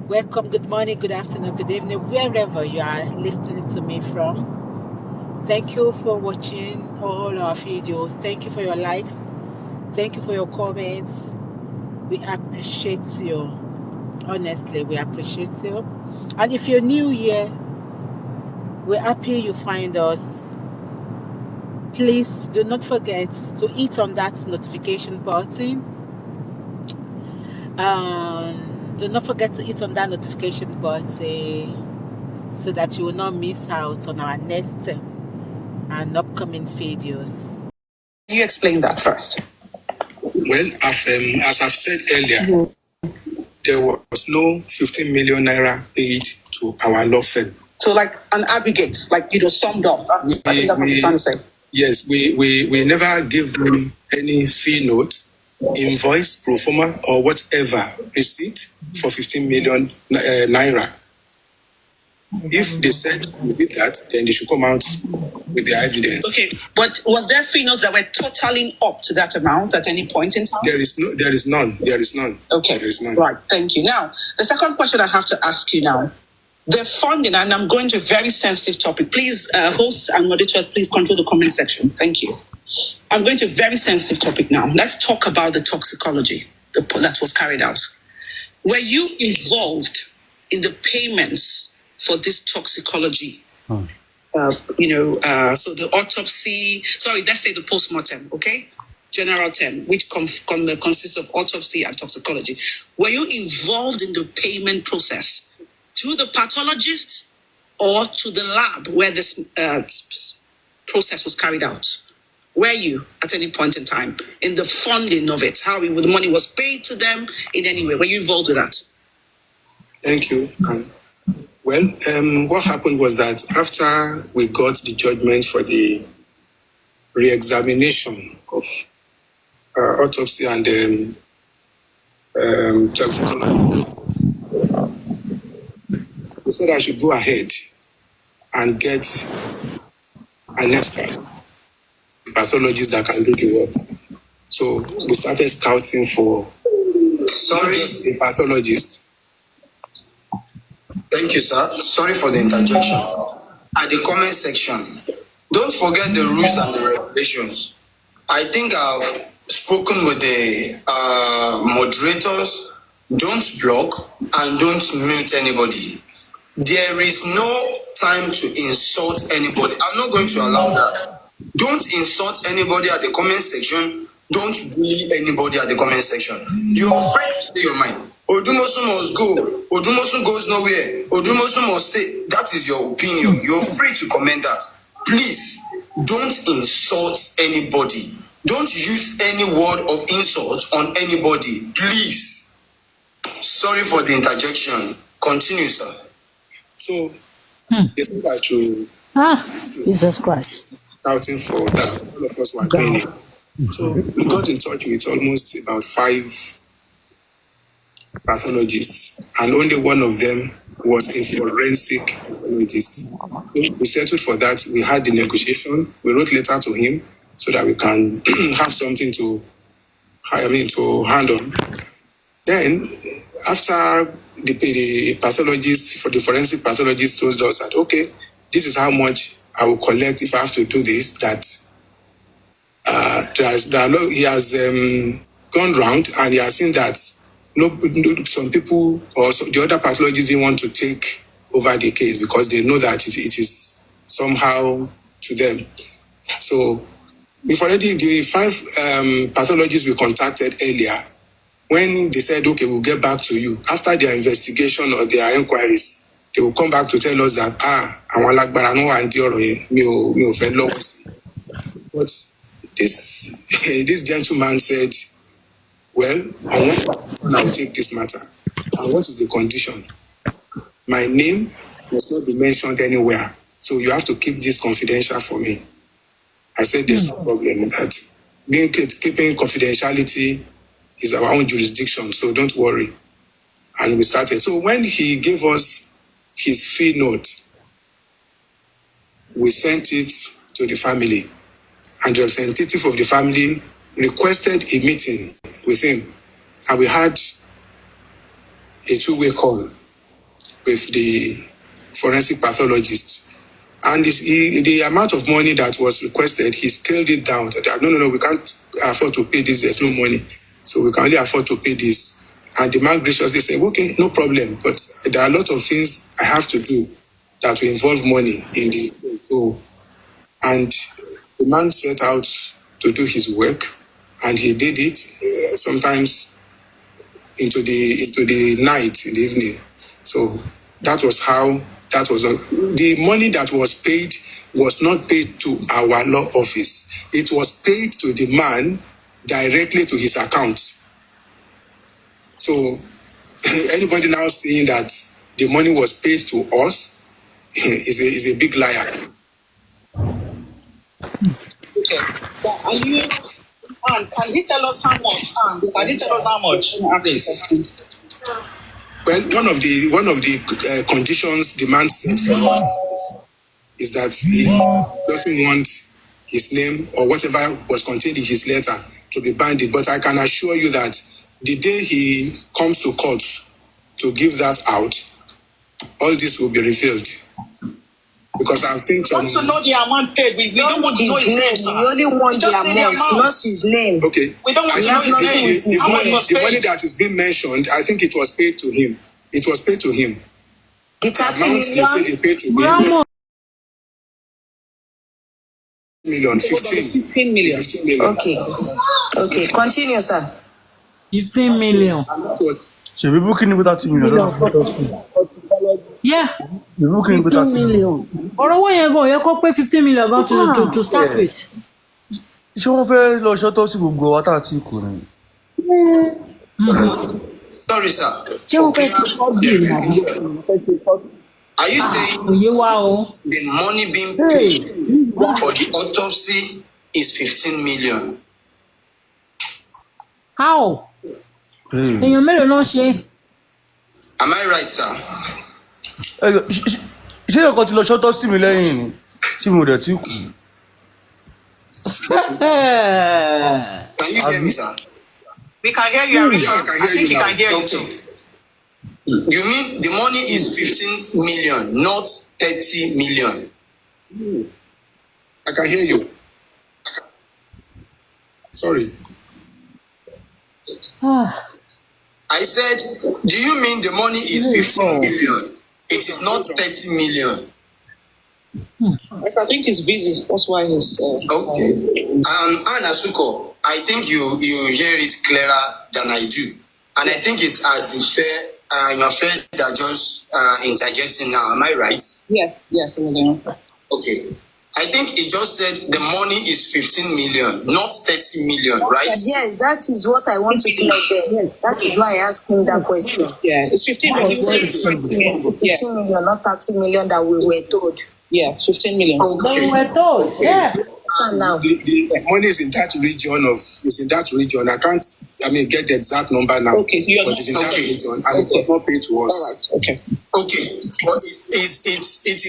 Welcome, good morning, good afternoon, good evening, wherever you are listening to me from. Thank you for watching all our videos. Thank you for your likes. Thank you for your comments. We appreciate you. Honestly, we appreciate you. And if you're new here, we're happy you find us. Please do not forget to hit on that notification button. Do not forget to hit on that notification button so that you will not miss out on our next and upcoming videos. You explain that first. Well, as I've said earlier, there was no 15 million naira paid to our law firm. So, like an aggregate, summed up. I think that's what you're trying to say. Yes, we never give them any fee note, invoice, pro forma, or whatever receipt for 15 million naira. If they said we did that, then they should come out with their evidence. Okay, but was there fee notes that were totaling up to that amount at any point in time? There is none. There is none. Okay, there is none. Right. Thank you. Now, the second question I have to ask you now. The funding, and I'm going to a very sensitive topic. Please, hosts and moderators, please control the comment section. Thank you. I'm going to a very sensitive topic now. Let's talk about the toxicology that was carried out. Were you involved in the payments for this toxicology? So the autopsy, let's say the postmortem, okay? General term, which consists of autopsy and toxicology. Were you involved in the payment process to the pathologist or to the lab where this process was carried out? Were you at any point in time in the funding of it? How the money was paid to them in any way? Were you involved with that? Thank you. What happened was that after we got the judgment for the re-examination of autopsy and toxicology, they said I should go ahead and get an expert, a pathologist that can do the work. So we started scouting for a pathologist. Thank you, sir. Sorry for the interjection. At the comment section, don't forget the rules and the regulations. I think I've spoken with the moderators. Don't block and don't mute anybody. There is no time to insult anybody. I'm not going to allow that. Don't insult anybody at the comment section. Don't bully anybody at the comment section. You're free to say your mind. Odumosu must go. Odumosu goes nowhere. Odumosu must stay. That is your opinion. You're free to comment that. Please, don't insult anybody. Don't use any word of insult on anybody. Please. Sorry for the interjection. Continue, sir. So, it's not that you... Jesus Christ. Scouting for that. All of us were doing it. So, we got in touch with almost about 5 pathologists, and only one of them was a forensic pathologist. So we settled for that. We had the negotiation. We wrote letter to him so that we can have something to hand on. Then, after the pathologist, for the forensic pathologist told us that, okay, this is how much I will collect if I have to do this, that he has gone round and he has seen that some people or the other pathologists didn't want to take over the case because they know that it is somehow to them. So we've already, the 5 pathologists we contacted earlier, when they said, okay, we'll get back to you, after their investigation or their inquiries, they will come back to tell us that, but this gentleman said, well, I'll take this matter. And what is the condition? My name must not be mentioned anywhere. So you have to keep this confidential for me. I said, there's no problem with that. Keeping confidentiality is our own jurisdiction, so don't worry. And we started. So when he gave us his fee note, we sent it to the family. And the representative of the family requested a meeting with him. And we had a 2-way call. with the forensic pathologist. And the amount of money that was requested, he scaled it down. No, we can't afford to pay this. There's no money. So we can only afford to pay this. And the man graciously said, okay, no problem. But there are a lot of things I have to do that will involve money in the so. And the man set out to do his work, and he did it sometimes into the night, in the evening. So that was how that was. The money that was paid was not paid to our law office. It was paid to the man directly to his account. So anybody now saying that the money was paid to us is a big liar. Okay. Are you? Can you tell us how much? Can you tell us how much? Well, one of the conditions the man set for us is that he doesn't want his name or whatever was contained in his letter to be binding. But I can assure you that the day he comes to court to give that out, all this will be revealed. Because I think We want to know the amount paid. We don't want to know his name, sir. We only want the amount, not his name. Okay. We don't want to know his name. The money that is being mentioned, I think it was paid to him. It was paid to him. The 30 amount you said he paid to him. Million, 15 million. 15 million. Okay, continue, sir. 15 million. Should we book in with 30 million? Yeah. We're booking with 30 million. Ọ̀rọ̀ owó yẹn gan, ó yẹ kó pé 15 million gan to start with. Ṣé wọ́n fẹ́ lọ ṣọ́tọ́ sí gbogbo wa tá a ti kù ni? Sorry, sir. Are you saying the money being paid for the autopsy is 15 million? How? Èèyàn mélòó náà ṣe? Am I right, sir? Ṣé ọkọ̀ ti lọ ṣọ́tọ́ sí mi lẹ́yìn ni tí mo dẹ̀ tí kù? Can you hear me, sir? We can hear you, Arisa. I can hear you now. Can hear you Okay. too. You mean the money is 15 million, not 30 million? I can hear you. Sorry. I said, do you mean the money is 15 million? It is not 30 million. I think he's busy. That's why he's. Okay. Anna Suko, I think you hear it clearer than I do. And I think it's your fair that just interjecting now. Am I right? Yes. Okay. I think he just said the money is 15 million, not 30 million, right? Yes, that is what I want to clear there. That is why I asked him that question. Yeah, it's 15 I million. said 15 million, not 30 million that we were told. Yeah, it's 15 million. They were told, yeah. Now, The money is in that region. I can't, get the exact number now. Okay, you but it's in that region, and it was not paid to us. All right. Okay. But it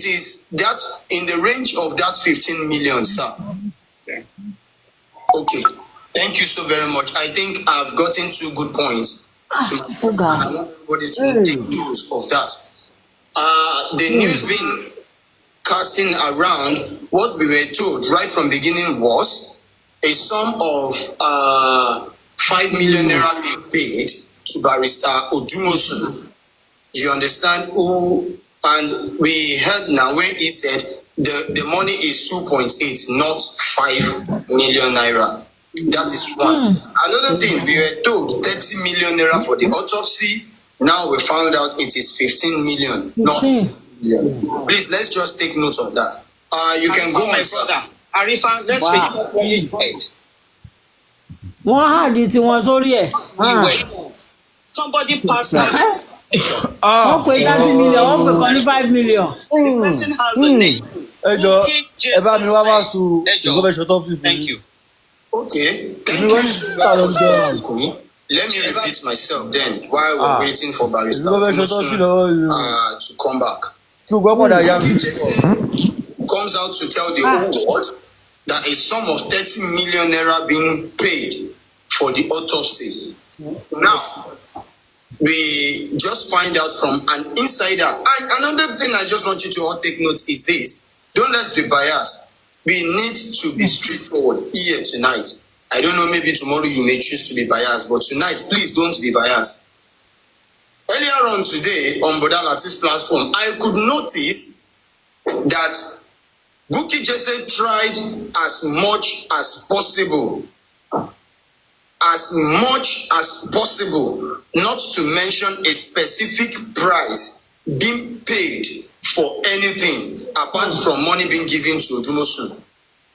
is that in the range of that 15 million, sir. Yeah. Okay. Thank you so very much. I think I've gotten 2 good points. So I want everybody to take note of that. The news being casting around, what we were told right from beginning was a sum of 5 million naira being paid to Barrister Odumosun. You understand? And we heard now where he said the money is 2.8, not 5 million naira. That is one. Another thing, we were told 30 million naira for the autopsy. Now we found out it is 15 million, not 15 million. Please, let's just take note of that. You can go, my brother. Arifa, let's record what you said. Wọ́n hàdí tí wọ́n sórí ẹ̀. Somebody passed out. Wọ́n pè 30 million, wọ́n pè kọ́ ní 5 million. The person has a name. Ẹ bá mi wá wá sùn ìgbọ́bẹ̀ ṣọ́tọ́ fífi. Thank you. Okay. Let me repeat myself then while we're waiting for Barrister to come back. Comes out to tell the whole world that a sum of 30 million naira being paid for the autopsy. Now, we just find out from an insider. And another thing I just want you to all take note is this. Don't let's be biased. We need to be straightforward here tonight. I don't know, maybe tomorrow you may choose to be biased, but tonight, please don't be biased. Earlier on today, on Boda Latis platform, I could notice that Bukky Jesse tried as much as possible not to mention a specific price being paid for anything apart from money being given to Odumosun.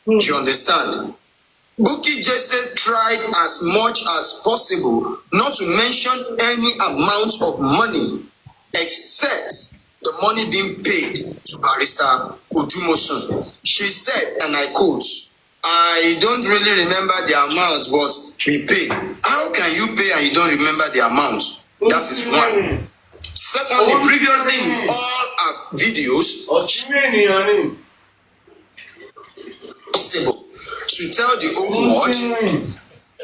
Do you understand? Bukky Jesse tried as much as possible not to mention any amount of money except the money being paid to Barrister Odumosun. She said, and I quote, "I don't really remember the amount, but we pay." How can you pay and you don't remember the amount? That is one. Secondly, previously in all our videos, possible to tell the whole world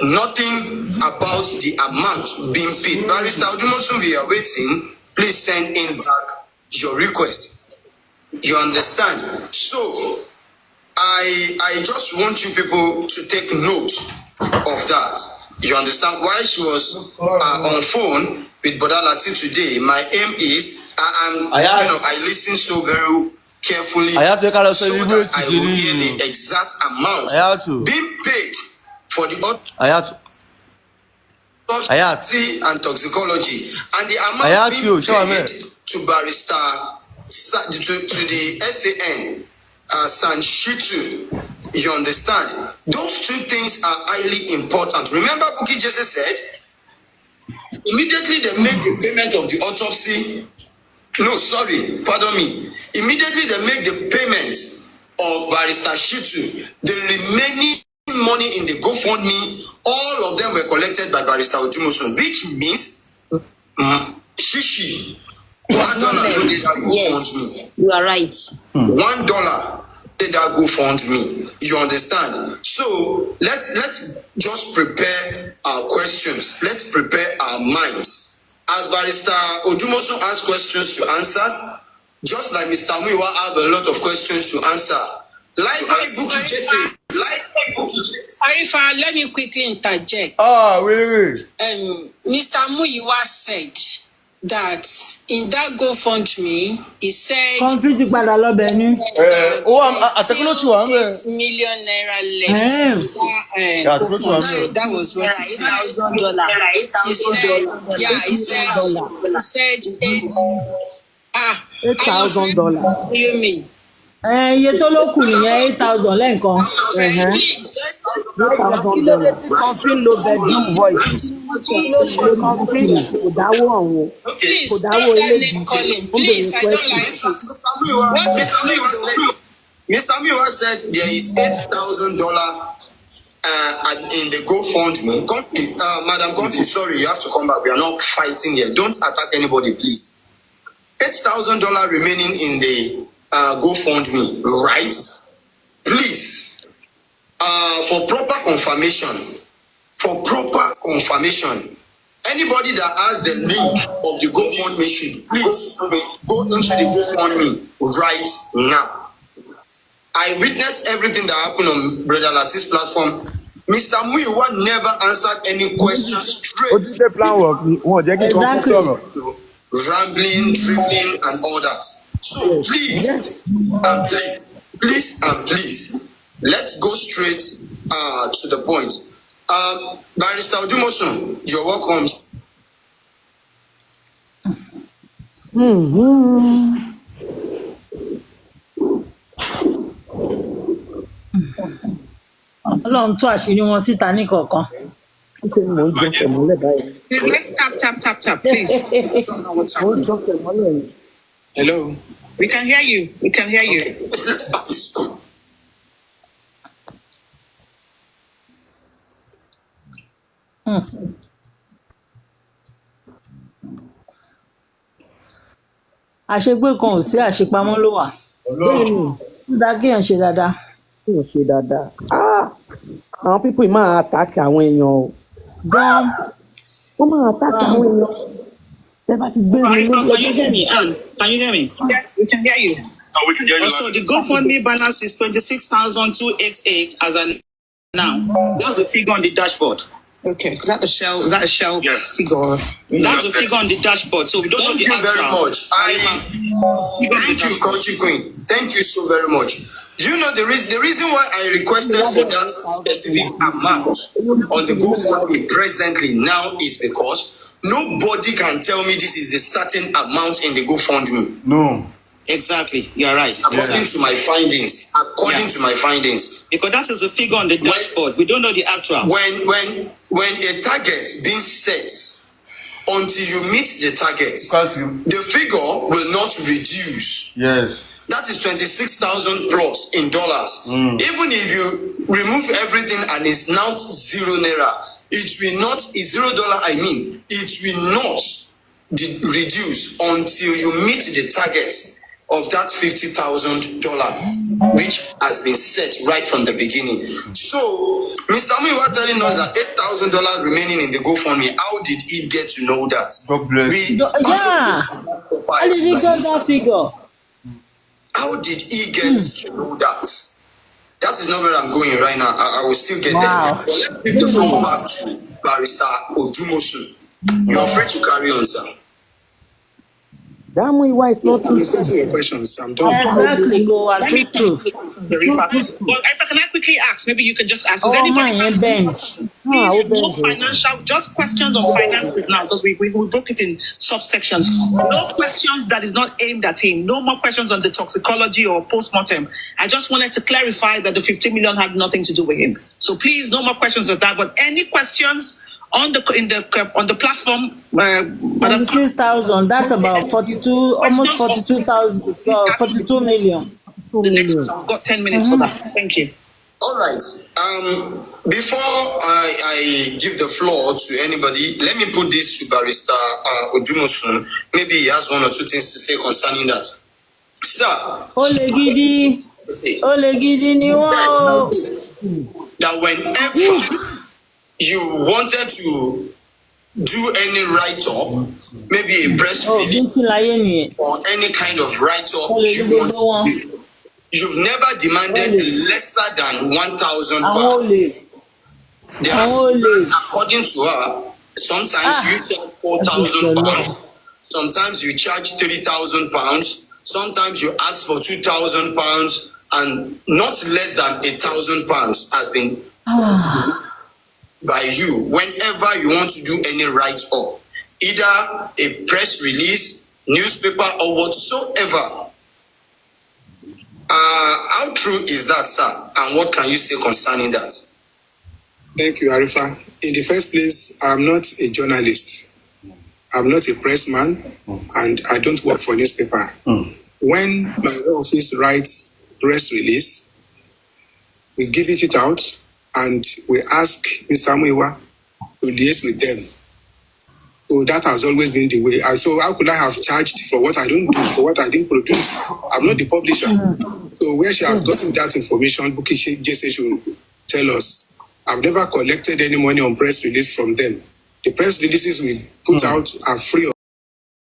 nothing about the amount being paid. Barrister Odumosun, we are waiting. Please send in back your request. You understand? So I just want you people to take note of that. You understand? While she was on phone with Boda Lati today, my aim is I listen so very carefully so that I will hear the exact amount being paid for the autopsy and toxicology, and the amount being paid to Barrister to the SAN Sanshitu. You understand? Those two things are highly important. Remember, Bukky Jesse said immediately they make the payment of the autopsy. No, sorry, pardon me. Immediately they make the payment of Barrister Shitu. The remaining money in the GoFundMe, all of them were collected by Barrister Odumosun, which means Shishi. Yes, you are right. $1 did that GoFundMe. You understand? So let's just prepare our questions. Let's prepare our minds. As Barrister Odumosun asks questions to answers, just like Mr. Muiwa have a lot of questions to answer. Like Bukky Jesse. Arifa, let me quickly interject. Wait. Mr. Muiwa said that in that GoFundMe, he said conflict padà lọ bẹ̀ ni. $8 million left. That was what he said. He said $8,000. What do you mean? Iye tó ló kù nìyẹn $8,000 lẹ́ǹkan. $8,000. Conflict low bedroom voice. Conflict kò dáwó ọ̀hún. Please stop that name calling. Please, I don't like it. What is Mr. Muiwa said there is $8,000 in the GoFundMe. Madam Comfy, sorry, you have to come back. We are not fighting here. Don't attack anybody, please. $8,000 remaining in the GoFundMe, right? Please, for proper confirmation, anybody that has the link of the GoFundMe should please go into the GoFundMe right now. I witnessed everything that happened on Brother Lati's platform. Mr. Muiwa never answered any questions straight. Exactly. Rambling, dribbling, and all that. So please, let's go straight to the point. Barrister Odumosun, you're welcome. Ọlọ́run tó àṣírí wọn síta ní kọ̀ọ̀kan. Let's tap, please. Hello. We can hear you. Àṣegbé kan ò sí, àṣepamọ́ ló wà. Dá kéèyàn ṣe dáadáa. Àwọn pípọ̀ máa àtàkì àwọn èèyàn o. Gan. Wọ́n máa àtàkì àwọn èèyàn. Can you hear me, Anne? Can you hear me? Yes, we can hear you. Oh, we can hear you. Also, the GoFundMe balance is 26,288 as an now. That's the figure on the dashboard. Okay, is that a shell? Is that a shell figure? That's the figure on the dashboard. So we don't know the Thank you very actual. much. Thank you, Coachy Queen. Thank you so very much. Do you know the reason why I requested for that specific amount on the GoFundMe presently now is because nobody can tell me this is the certain amount in the GoFundMe. No. Exactly, you're right. According to my findings. To my findings. Because that is the figure on the dashboard. We don't know the actual. When a target being set, until you meet the target, the figure will not reduce. Yes. That is 26,000 plus in dollars. Even if you remove everything and it's now $0, it will not, $0, I mean, it will not reduce until you meet the target of that $50,000, which has been set right from the beginning. So, Mr. Muiwa telling us that $8,000 remaining in the GoFundMe. How did he get to know that? God bless. How did he get that figure? How did he get to know that? That is not where I'm going right now. I will still get there. But let's give the floor back to Barrister Odumosun. You are free to carry on, sir. That Muiwa is not I'm listening to your questions. I'm done. exactly go and take through. Well, can I quickly ask? Maybe you can just ask. Is Oh anybody my bench. no financial, just questions on finances now, because we broke it in subsections. No questions that is not aimed at him. No more questions on the toxicology or post-mortem. I just wanted to clarify that the 50 million had nothing to do with him. So please, no more questions of that. But any questions on the platform? 46,000. That's about 42, almost 42,000, 42 million. The next one, I've got 10 minutes for that. Thank you. All right. Before I give the floor to anybody, let me put this to Barrister Odumosun. Maybe he has one or two things to say concerning that. Sir. Olegidi ni wo. That whenever you wanted to do any write-up, maybe a press release or any kind of write-up, you've never demanded lesser than 1,000 pounds. According to her, sometimes you charge 4,000 pounds, sometimes you charge 3,000 pounds, sometimes you ask for 2,000 pounds, and not less than 1,000 pounds has been by you whenever you want to do any write-up, either a press release, newspaper, or whatsoever. How true is that, sir? And what can you say concerning that? Thank you, Arifa. In the first place, I'm not a journalist. I'm not a pressman, and I don't work for newspaper. When my office writes press release, we give it out, and we ask Mr. Muiwa to liaise with them. So that has always been the way. So how could I have charged for what I don't do, for what I didn't produce? I'm not the publisher. So where she has gotten that information, Buki Jesse should tell us. I've never collected any money on press release from them. The press releases we put out are free.